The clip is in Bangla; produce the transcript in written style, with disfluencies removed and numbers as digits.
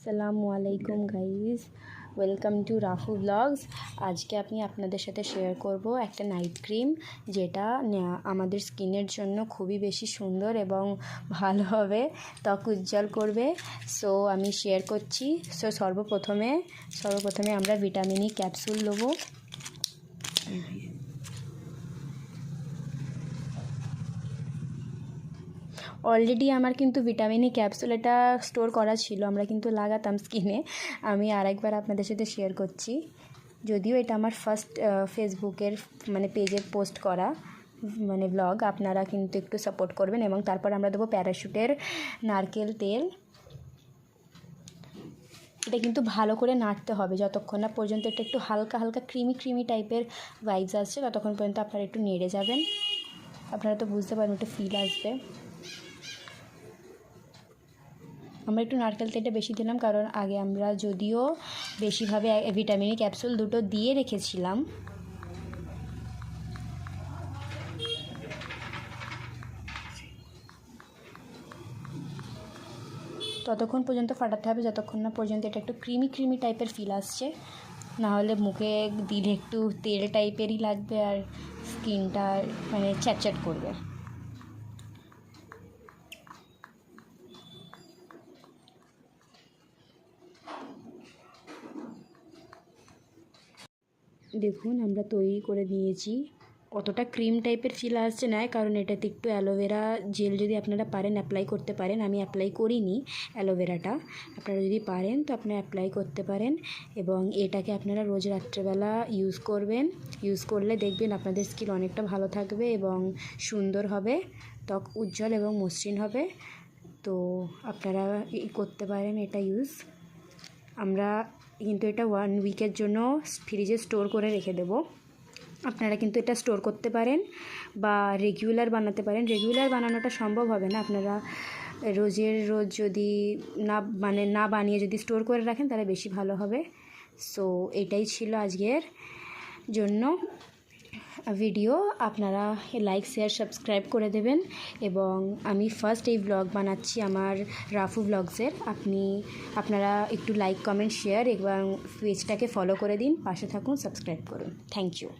আসসালামু আলাইকুম গাইস, ওয়েলকাম টু রাফু ব্লগস। আজকে আমি আপনাদের সাথে শেয়ার করব একটা নাইট ক্রিম, যেটা আমাদের স্কিনের জন্য খুবই বেশি সুন্দর এবং ভালো হবে, ত্বক উজ্জ্বল করবে। সো আমি শেয়ার করছি। সর্বপ্রথমে আমরা ভিটামিন ই ক্যাপসুল নেবো। অলরেডি আমার কিন্তু ভিটামিন ই ক্যাপসুল এটা স্টোর করা ছিল, আমরা কিন্তু লাগাতাম স্কিনে। আমি আরেকবার আপনাদের সাথে শেয়ার করছি, যদিও এটা আমার ফার্স্ট ফেসবুকের পেজের পোস্ট করা ব্লগ। আপনারা কিন্তু একটু সাপোর্ট করবেন। এবং তারপর আমরা দেবো প্যারাশুটের নারকেল তেল। এটা কিন্তু ভালো করে নাড়তে হবে যতক্ষণ না পর্যন্ত এটা একটু হালকা হালকা ক্রিমি টাইপের ভাইবস আসছে, ততক্ষণ পর্যন্ত আপনারা একটু নেড়ে যাবেন। আপনারা তো বুঝতে পারবেন, একটু ফিল আসবে। আমরা একটু নারকেল তেলটা বেশি দিলাম, কারণ আগে আমরা যদিও বেশিভাবে ভিটামিন ই ক্যাপসুল দুটো দিয়ে রেখেছিলাম। ততক্ষণ পর্যন্ত ফাটাতে হবে যতক্ষণ না পর্যন্ত এটা একটু ক্রিমি টাইপের ফিল আসছে। নাহলে মুখে দিলে একটু তেল টাইপেরই লাগবে আর স্কিনটা চ্যাটচ্যাট করবে। দেখুন, আমরা তৈরি করে নিয়েছি। অতটা ক্রিম টাইপের ফিল আসছে না, কারণ এটাতে একটু অ্যালোভেরা জেল যদি আপনারা পারেন অ্যাপ্লাই করতে পারেন। আমি অ্যাপ্লাই করিনি অ্যালোভেরাটা, আপনারা যদি পারেন তো আপনারা অ্যাপ্লাই করতে পারেন। এবং এটাকে আপনারা রোজ রাত্রেবেলা ইউজ করবেন। ইউজ করলে দেখবেন আপনাদের স্কিন অনেকটা ভালো থাকবে এবং সুন্দর হবে, ত্বক উজ্জ্বল এবং মসৃণ হবে। তো আপনারা করতে পারেন এটা ইউজ। আমরা কিন্তু এটা 1 উইকের জন্য ফ্রিজে স্টোর করে রেখে দেবো। আপনারা কিন্তু এটা স্টোর করতে পারেন বা রেগুলার বানাতে পারেন। রেগুলার বানানোটা সম্ভব হবে না, আপনারা রোজ যদি না বানিয়ে যদি স্টোর করে রাখেন তাহলে বেশি ভালো হবে। সো এটাই ছিল আজকের জন্য ভিডিও। আপনারা লাইক শেয়ার সাবস্ক্রাইব করে দেবেন। এবং আমি ফার্স্ট এই ব্লগ বানাচ্ছি আমার রাফু ব্লগসের। আপনারা একটু লাইক কমেন্ট শেয়ার এবং পেজটাকে ফলো করে দিন, পাশে থাকুন, সাবস্ক্রাইব করুন। Thank you.